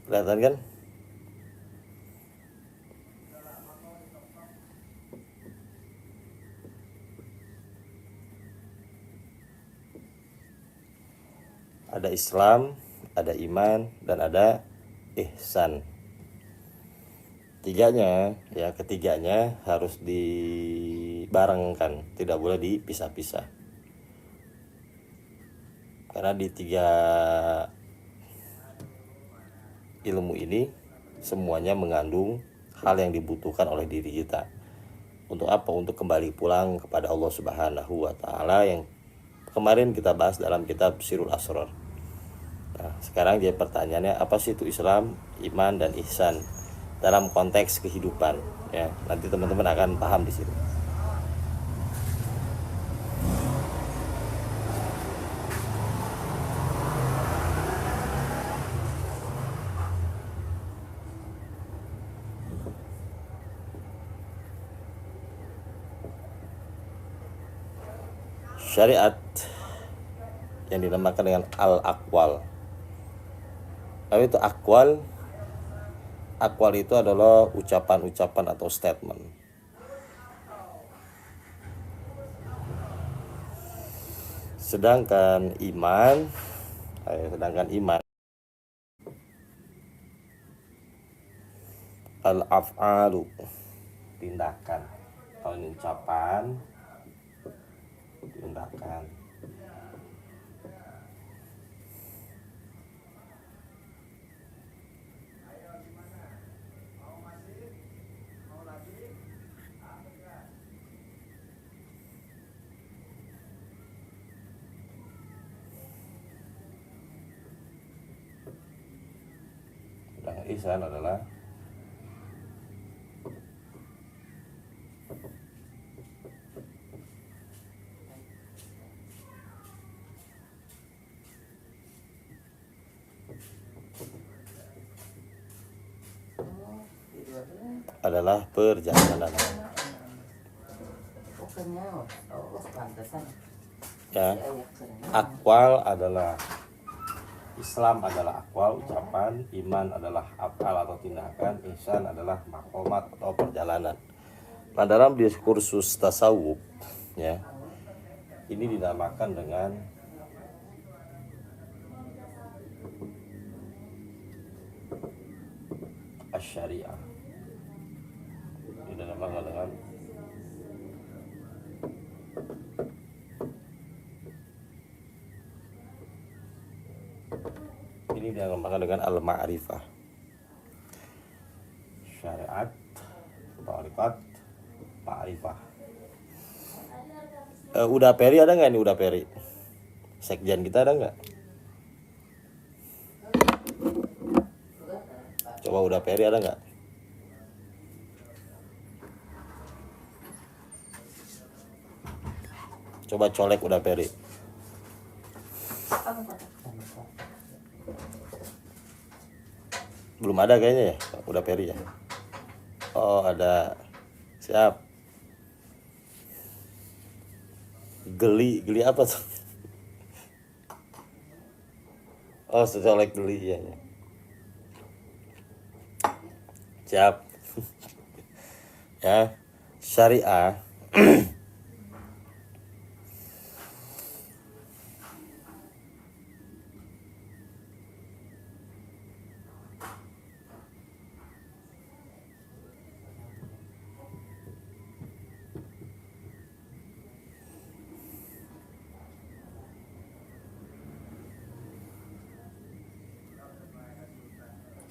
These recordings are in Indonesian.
Kelihatan kan? Ada Islam, ada iman, dan ada ihsan. Ketiganya harus dibarengkan, tidak boleh dipisah-pisah. Karena di tiga ilmu ini semuanya mengandung hal yang dibutuhkan oleh diri kita. Untuk apa? Untuk kembali pulang kepada Allah Subhanahu wa taala yang kemarin kita bahas dalam kitab Sirul Asrar. Nah, sekarang jadi pertanyaannya, apa sih itu Islam, iman, dan ihsan dalam konteks kehidupan? Ya, nanti teman-teman akan paham di sini. Syariat yang dinamakan dengan al-aqwal. Lalu itu akwal. Akwal itu adalah ucapan-ucapan atau statement. Sedangkan iman al-af'alu, tindakan. Kalau ini ucapan, tindakan. Dan ihsan adalah perjalanan. Ya, akwal adalah Islam adalah akwal, ucapan, iman adalah afal atau tindakan, ihsan adalah makomat atau perjalanan. Nah, dalam diskursus tasawuf, ya, ini dinamakan dengan asy-syariah. Ini dinamakan dengan al-ma'rifah. Syariat, tarikat, ma'rifah. Udah Peri ada nggak nih? Udah Peri, sekjen kita ada nggak? Coba udah Peri ada nggak? Coba colek udah Peri. Belum ada kayaknya ya, udah Peri ya. Oh ada, siap. Geli apa tuh? Oh secolek geli ya. Siap. Ya, syariah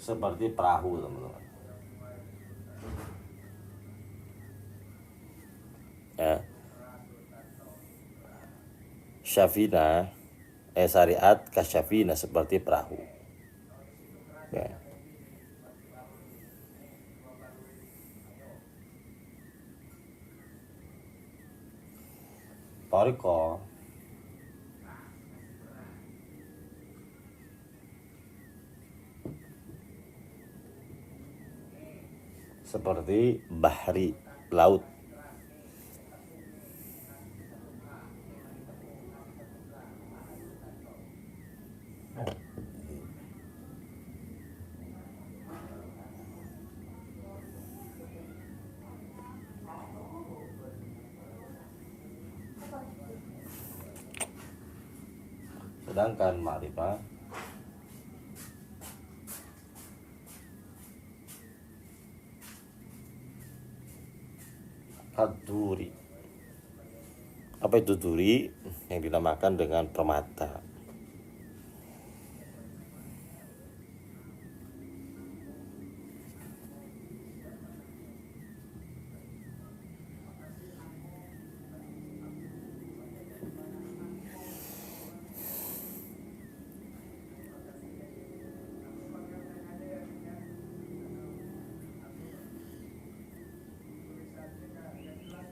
seperti perahu, teman-teman. Ya. Syariat kasyafina seperti perahu. Ya. Toriko seperti bahri, laut. Sedangkan ma'rifah ad-duri. Apa itu duri? Yang dinamakan dengan permata.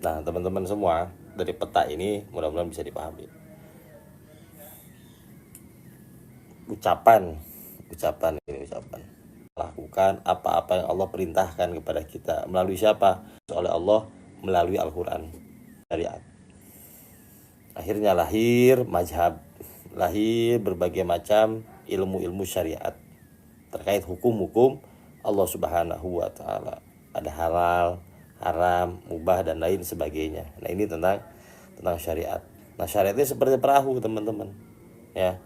Nah, teman-teman semua, dari peta ini mudah-mudahan bisa dipahami. Ucapan lakukan apa-apa yang Allah perintahkan kepada kita melalui siapa? Oleh Allah melalui Al-Quran, syariat. Akhirnya lahir mazhab, lahir berbagai macam ilmu-ilmu syariat terkait hukum-hukum Allah Subhanahu wa taala. Ada halal, haram, mubah dan lain sebagainya. Nah, ini tentang syariat. Nah, syariatnya seperti perahu, teman-teman. Ya.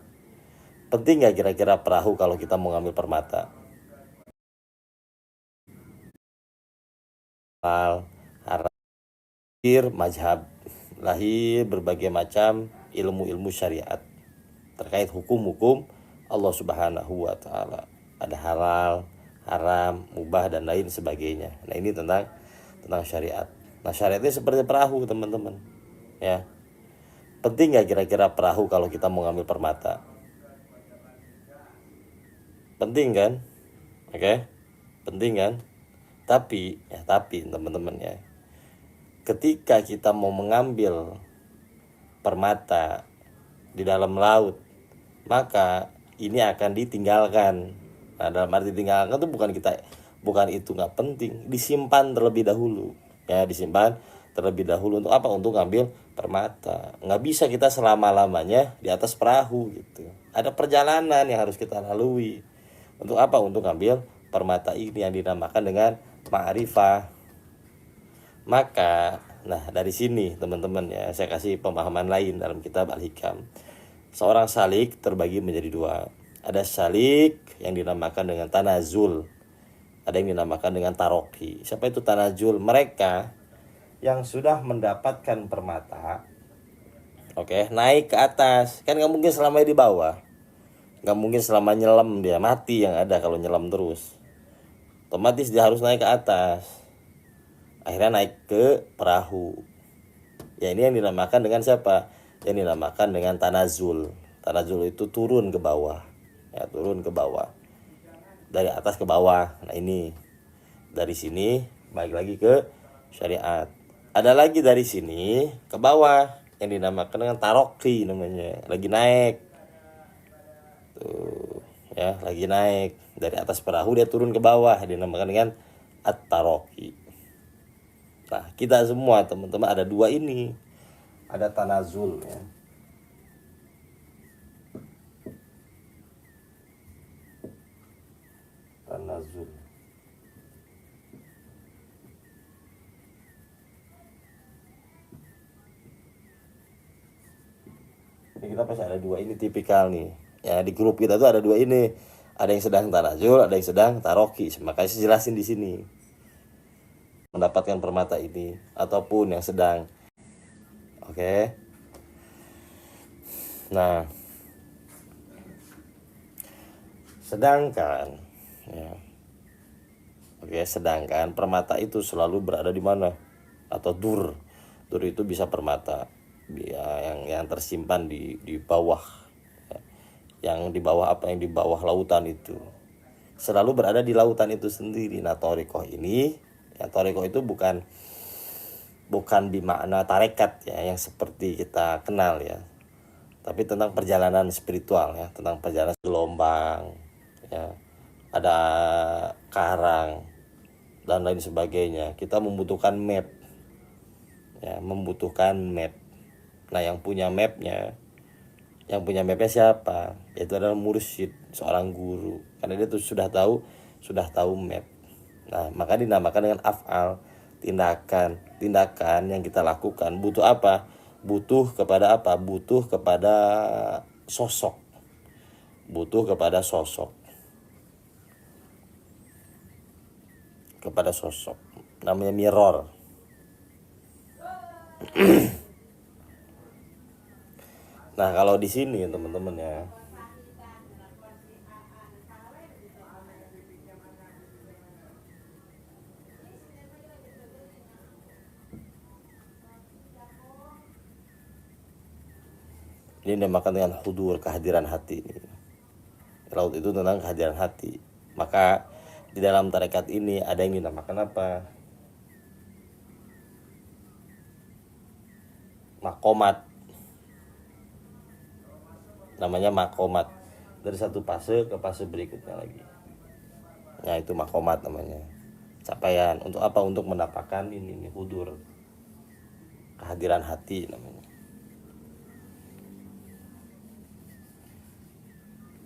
Penting nggak kira-kira perahu kalau kita mau ngambil permata? Halal, haram, lahir mazhab, lahir berbagai macam ilmu-ilmu syariat terkait hukum-hukum Allah Subhanahu wa taala. Ada halal, haram, mubah dan lain sebagainya. Nah, ini tentang syariat. Nah, syariatnya seperti perahu, teman-teman. Ya. Penting nggak kira-kira perahu kalau kita mau ngambil permata? Penting kan? Oke. Penting kan? Tapi teman-teman ya. Ketika kita mau mengambil permata di dalam laut, maka ini akan ditinggalkan. Nah, dalam arti tinggalkan itu bukan itu nggak penting, disimpan terlebih dahulu. Ya, disimpan terlebih dahulu untuk apa? Untuk ngambil permata. Nggak bisa kita selama-lamanya di atas perahu gitu. Ada perjalanan yang harus kita lalui. Untuk apa? Untuk ngambil permata ini yang dinamakan dengan ma'rifah. Maka, nah dari sini teman-teman ya, saya kasih pemahaman lain dalam kitab Al-Hikam. Seorang salik terbagi menjadi dua. Ada salik yang dinamakan dengan tanazul, ada yang dinamakan dengan taroki. Siapa itu tanazul? Mereka yang sudah mendapatkan permata, oke, naik ke atas. Kan nggak mungkin selamanya di bawah, nggak mungkin selama nyelam dia, mati yang ada kalau nyelam terus. Otomatis dia harus naik ke atas. Akhirnya naik ke perahu. Ya, ini yang dinamakan dengan siapa? Yang dinamakan dengan tanazul. Tanazul itu turun ke bawah. Ya, turun ke bawah. Dari atas ke bawah. Nah, ini dari sini balik lagi ke syariat. Ada lagi dari sini ke bawah yang dinamakan dengan taroki namanya. Lagi naik. Tuh, ya, lagi naik. Dari atas perahu dia turun ke bawah, dinamakan dengan at-taroki. Nah, kita semua teman-teman ada dua ini. Ada tanazul ya. Tanazul. Ini kita pasti ada dua ini tipikal nih. Ya, di grup kita tuh ada dua ini. Ada yang sedang tanazul, ada yang sedang taroki. Makanya saya jelasin di sini. Mendapatkan permata ini ataupun yang sedang. Oke. Nah, sedangkan ya. Oke, sedangkan permata itu selalu berada di mana? Atau dur. Dur itu bisa permata ya, yang tersimpan di bawah. Ya. Yang di bawah apa? Yang di bawah lautan itu. Selalu berada di lautan itu sendiri. Nah, thariqah ini, ya, thariqah itu bukan bermakna tarekat ya yang seperti kita kenal ya. Tapi tentang perjalanan spiritual ya, tentang perjalanan gelombang ya. Ada karang dan lain sebagainya. Kita membutuhkan map. Ya, membutuhkan map. Nah, yang punya mapnya siapa? Itu adalah mursyid, seorang guru. Karena dia tuh sudah tahu map. Nah, maka dinamakan dengan af'al, tindakan yang kita lakukan. Butuh apa? Butuh kepada apa? Butuh kepada sosok. butuh kepada sosok, namanya mirror. Nah, kalau di sini teman-teman ya, ini dinamakan dengan hudur, kehadiran hati. Laut itu tentang kehadiran hati. Maka di dalam tarekat ini ada yang dinamakan apa? Makomat. Namanya makomat. Dari satu fase ke fase berikutnya lagi. Nah, itu makomat namanya. Capaian. Untuk apa? Untuk mendapatkan ini hudur. Kehadiran hati namanya.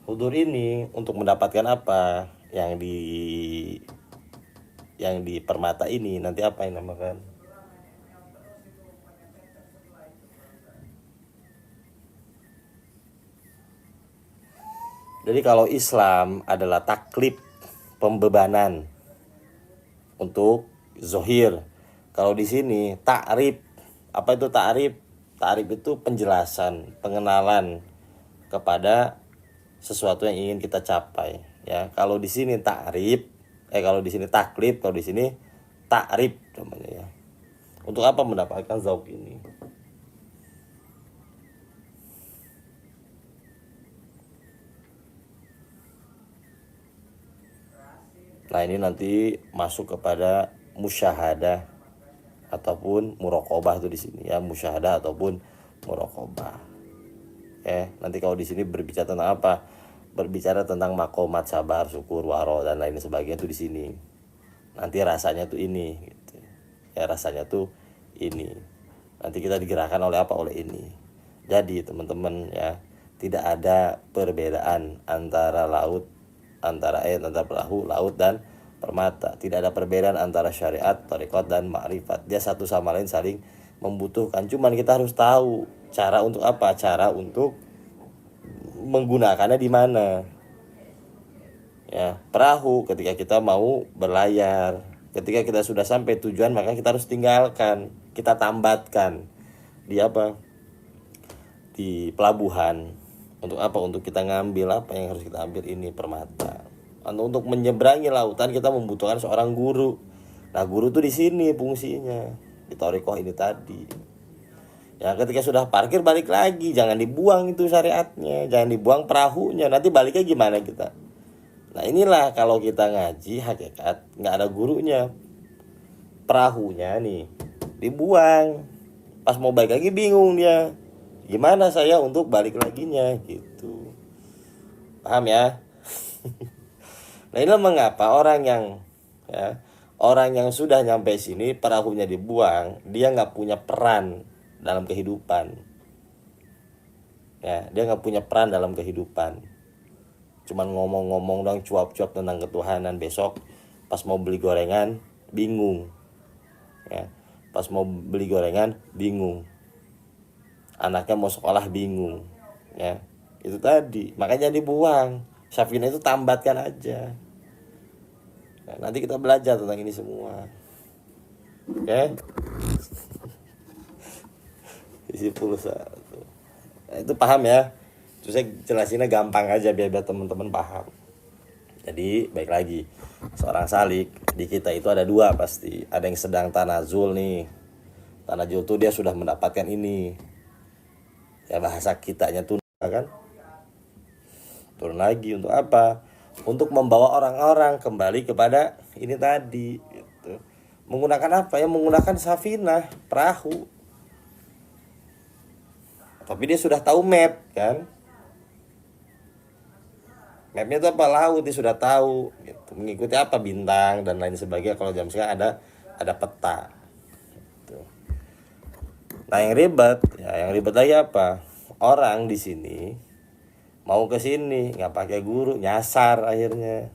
Hudur ini untuk mendapatkan apa? Yang di permata ini nanti apa yang namakan? Jadi kalau Islam adalah taklif, pembebanan untuk zohir. Kalau di sini ta'rif. Apa itu ta'rif? Ta'rif itu penjelasan, pengenalan kepada sesuatu yang ingin kita capai. Ya, kalau di sini ta'rif, kalau di sini taklif, kalau di sini ta'rif namanya ya. Untuk apa mendapatkan zauq ini? Nah, ini nanti masuk kepada musyahadah ataupun muraqabah itu di sini ya, musyahadah ataupun muraqabah. Nanti kalau di sini berbicara tentang apa? Berbicara tentang makomat, sabar, syukur, waro dan lain sebagainya itu di sini. Nanti rasanya tuh ini gitu. Ya, rasanya tuh ini. Nanti kita digerakkan oleh apa? Oleh ini. Jadi teman-teman ya, tidak ada perbedaan antara perahu, laut dan permata. Tidak ada perbedaan antara syariat, thariqat dan ma'rifat. Dia satu sama lain saling membutuhkan. Cuman kita harus tahu cara untuk apa? Cara untuk menggunakannya di mana. Ya, perahu ketika kita mau berlayar, ketika kita sudah sampai tujuan maka kita harus tinggalkan, kita tambatkan di apa? Di pelabuhan. Untuk apa? Untuk kita ngambil apa yang harus kita ambil ini permata. Untuk menyeberangi lautan kita membutuhkan seorang guru. Nah, guru tuh di sini fungsinya di thariqah ini tadi. Ya, ketika sudah parkir balik lagi, jangan dibuang itu syariatnya, jangan dibuang perahunya. Nanti baliknya gimana kita? Nah, inilah kalau kita ngaji hakikat nggak ada gurunya, perahunya nih dibuang. Pas mau balik lagi bingung dia. Gimana saya untuk balik laginya gitu. Paham ya? Nah, inilah mengapa orang yang sudah nyampe sini perahunya dibuang, dia nggak punya peran dalam kehidupan. Ya, dia nggak punya peran dalam kehidupan. Cuman ngomong-ngomong dong, cuap-cuap tentang ketuhanan. Besok pas mau beli gorengan bingung. Ya, pas mau beli gorengan bingung. Anaknya mau sekolah bingung. Ya, itu tadi. Makanya dibuang. Syafina itu tambatkan aja. Nah, nanti kita belajar tentang ini semua. Oke? Isi pulsa. Nah, itu paham ya? Terus saya jelasinnya gampang aja biar teman-teman paham. Jadi baik lagi, seorang salik di kita itu ada dua pasti. Ada yang sedang tanazul nih. Tanazul tuh dia sudah mendapatkan ini. Ya, bahasa kitanya tuh kan. Turun lagi untuk apa? Untuk membawa orang-orang kembali kepada ini tadi gitu. Menggunakan apa ya? Menggunakan safinah, perahu. Tapi dia sudah tahu map kan? Mapnya itu apa? Laut, dia sudah tahu gitu. Mengikuti apa? Bintang dan lain sebagainya. Kalau jam sekarang ada peta gitu. Nah, yang ribet lagi apa? Orang di sini mau ke sini nggak pakai guru, nyasar akhirnya.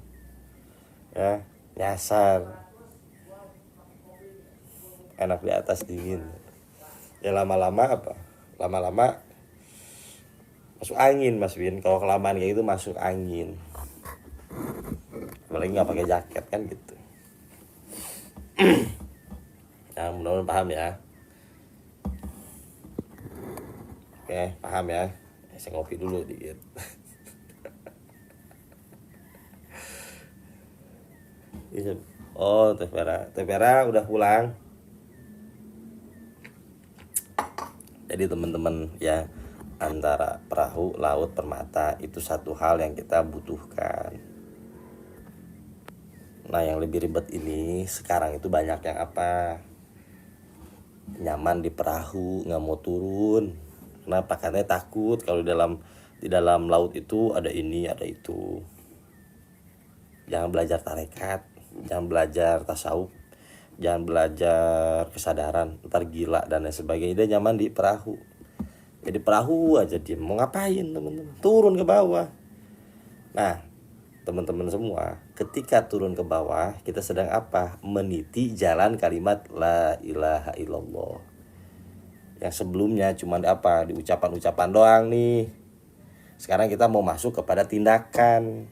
Ya, nyasar. Enak di atas dingin. Ya lama-lama apa? Lama-lama Masuk angin Mas Win, kalau kelamaan kayak gitu masuk angin, apalagi nggak pakai jaket kan gitu. Nah, mudah-mudahan paham ya. Oke, paham ya. Saya ngopi dulu dikit. Oh, Teh Vera udah pulang. Jadi teman-teman ya, antara perahu, laut, permata itu satu hal yang kita butuhkan. Nah, yang lebih ribet ini sekarang itu banyak yang apa? Nyaman di perahu, nggak mau turun. Kenapa? Katanya takut kalau di dalam laut itu ada ini, ada itu. Jangan belajar tarekat, jangan belajar tasawuf, jangan belajar kesadaran, ntar gila dan lain sebagainya. Dia nyaman di perahu. Jadi perahu aja dia mau ngapain teman-teman? Turun ke bawah. Nah, teman-teman semua, ketika turun ke bawah, kita sedang apa? Meniti jalan kalimat la ilaha illallah. Yang sebelumnya cuma apa? Di ucapan-ucapan doang nih. Sekarang kita mau masuk kepada tindakan.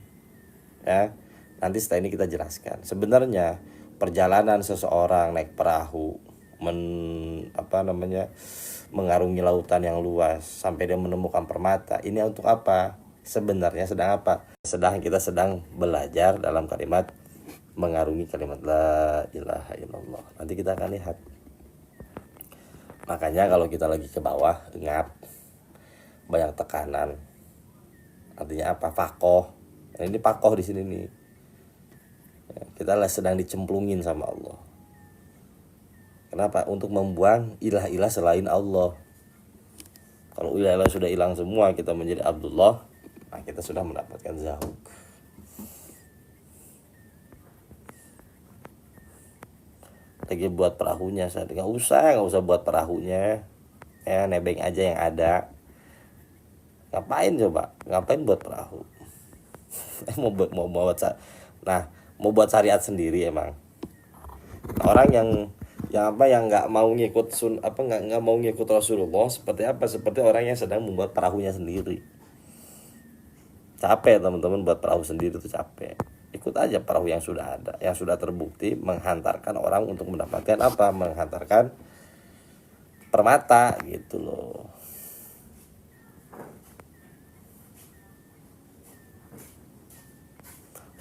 Ya. Nanti setelah ini kita jelaskan. Sebenarnya perjalanan seseorang naik perahu mengarungi lautan yang luas sampai dia menemukan permata, ini untuk apa? Sebenarnya sedang apa? Kita sedang belajar dalam kalimat mengarungi kalimat la ilaha illallah. Nanti kita akan lihat. Makanya kalau kita lagi ke bawah, ingat banyak tekanan. Artinya apa? Fakoh. Nah, ini pakoh di sini nih. Kita sedang dicemplungin sama Allah. Kenapa? Untuk membuang ilah-ilah selain Allah. Kalau ilah-ilah sudah hilang semua, kita menjadi Abdullah, nah kita sudah mendapatkan zahuk. Lagi buat perahunya, saya nggak usah buat perahunya, ya nebeng aja yang ada. Ngapain coba? Ngapain buat perahu? mau buat syariat sendiri emang. Nah, orang yang nggak mau ngikut nggak mau ngikut Rasulullah seperti apa? Seperti orang yang sedang membuat perahunya sendiri. Capek teman-teman, buat perahu sendiri itu capek. Ikut aja perahu yang sudah ada, yang sudah terbukti menghantarkan orang untuk mendapatkan apa? Menghantarkan permata gitu loh.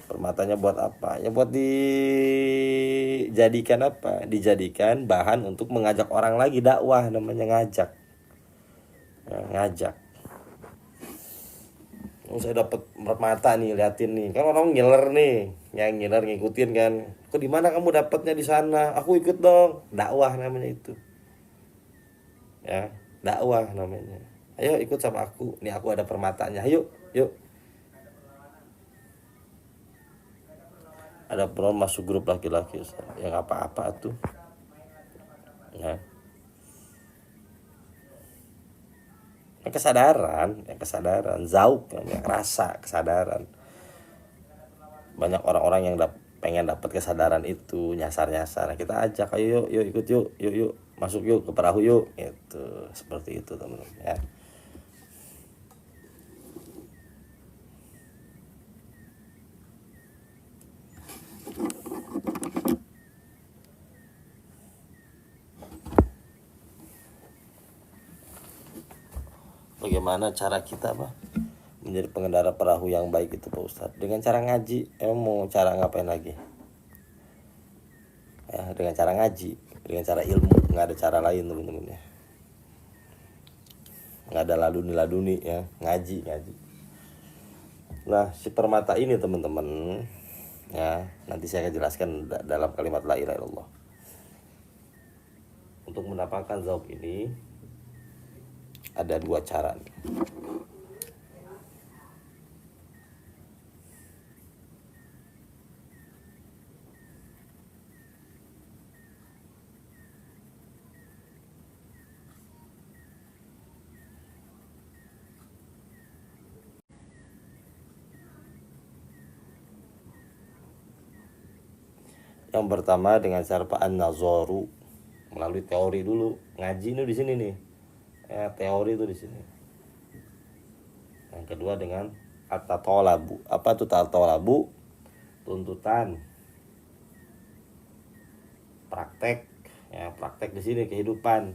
Permatanya buat apa? Ya buat dijadikan apa? Dijadikan bahan untuk mengajak orang lagi, dakwah namanya, ngajak. Ya, ngajak. Saya dapat permata nih, liatin nih. Kan orang ngiler nih, yang ngiler ngikutin kan. Kok di mana kamu dapatnya? Di sana. Aku ikut dong. Dakwah namanya itu. Ya, dakwah namanya. Ayo ikut sama aku. Nih aku ada permatanya. Ayo, yuk. Ada peron masuk grup laki-laki yang apa-apa tuh ya. Yang kesadaran zauk, yang rasa kesadaran. Banyak orang-orang yang pengen dapat kesadaran itu, nyasar-nyasar. Nah, kita ajak, ayo yuk ikut yuk masuk yuk ke perahu yuk, itu seperti itu teman-teman ya. Bagaimana cara kita menjadi pengendara perahu yang baik itu Pak Ustadz? Dengan cara ngaji. Emang mau cara ngapain lagi? Ya, dengan cara ngaji, dengan cara ilmu, nggak ada cara lain teman-teman ya. Nggak ada laduni ya, ngaji. Nah, si permata ini teman-teman ya, nanti saya akan jelaskan dalam kalimat la ilaha illallah. Untuk mendapatkan zauk ini ada dua cara nih. Yang pertama dengan cara an-nazaru, melalui teori dulu. Ngaji ini di sini nih. Teori itu di sini. Yang kedua dengan at-tatolabu. Apa itu tatolabu? Tuntutan, praktek, ya praktek di sini kehidupan.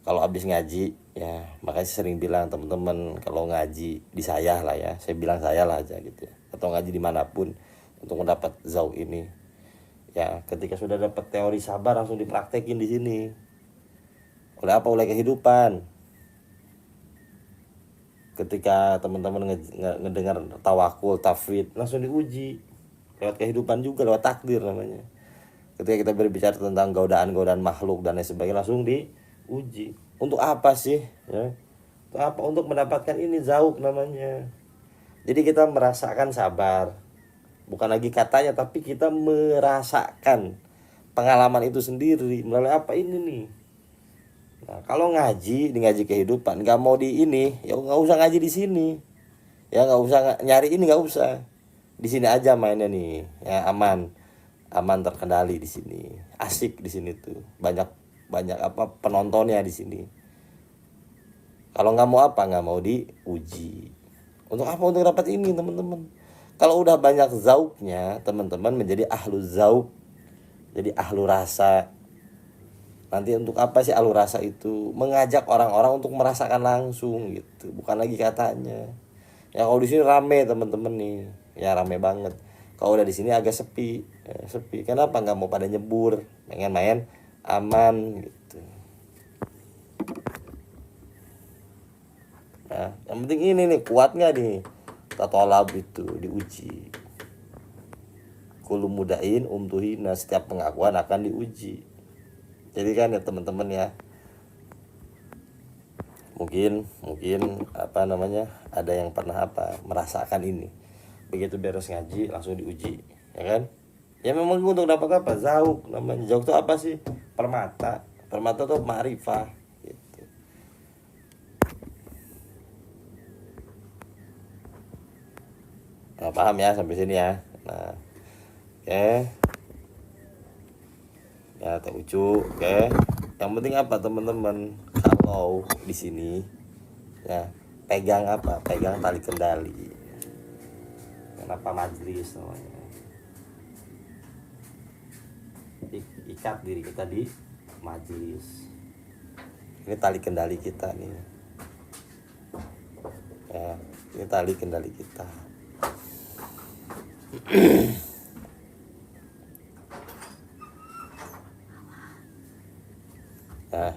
Kalau habis ngaji, ya makanya saya sering bilang teman-teman kalau ngaji di saya lah ya, saya bilang saya lah aja gitu ya, atau ngaji dimanapun untuk mendapat zauq ini, ya ketika sudah dapat teori sabar langsung dipraktekin di sini. Oleh apa? Oleh kehidupan. Ketika teman-teman ngedengar tawakul, tafwid, langsung diuji lewat kehidupan juga, lewat takdir namanya. Ketika kita berbicara tentang godaan-godaan makhluk dan lain sebagainya, langsung diuji. Untuk apa sih? Ya. Untuk apa? Untuk mendapatkan ini zauq namanya. Jadi kita merasakan sabar, bukan lagi katanya, tapi kita merasakan pengalaman itu sendiri melalui apa ini nih. Nah, kalau ngaji di ngaji kehidupan nggak mau di ini, ya nggak usah ngaji di sini, ya nggak usah nyari ini, nggak usah, di sini aja mainnya nih, ya aman, aman terkendali di sini, asik di sini tuh, banyak banyak apa penontonnya di sini. Kalau nggak mau apa, nggak mau diuji. Untuk apa? Untuk dapat ini teman-teman. Kalau udah banyak zauqnya, teman-teman menjadi ahlu zauq, jadi ahlu rasa. Nanti untuk apa sih ahlu rasa itu? Mengajak orang-orang untuk merasakan langsung gitu, bukan lagi katanya. Ya kalau di sini rame teman-teman nih, ya rame banget. Kalau udah di sini agak sepi, ya, sepi. Kenapa nggak mau pada nyebur, pengen main aman gitu. Nah, yang penting ini nih, kuat nggak nih tatolab itu diuji. Kulu mudain umtuhina, setiap pengakuan akan diuji. Jadi kan ya teman-teman ya, mungkin apa namanya, ada yang pernah apa merasakan ini, begitu beres ngaji langsung diuji, ya kan? Ya memang untuk dapat apa? Zauq namanya. Zauq itu apa sih? Permata. Permata tuh ma'rifah gitu. Nah, paham ya sampai sini ya. Nah, oke. Ya, teh ucu, oke. Yang penting apa teman-teman? Kalau di sini ya pegang apa? Pegang tali kendali. Kenapa majlis namanya? Ikat diri kita di majlis. Ini tali kendali kita nih. Ya, ini tali kendali kita. Nah,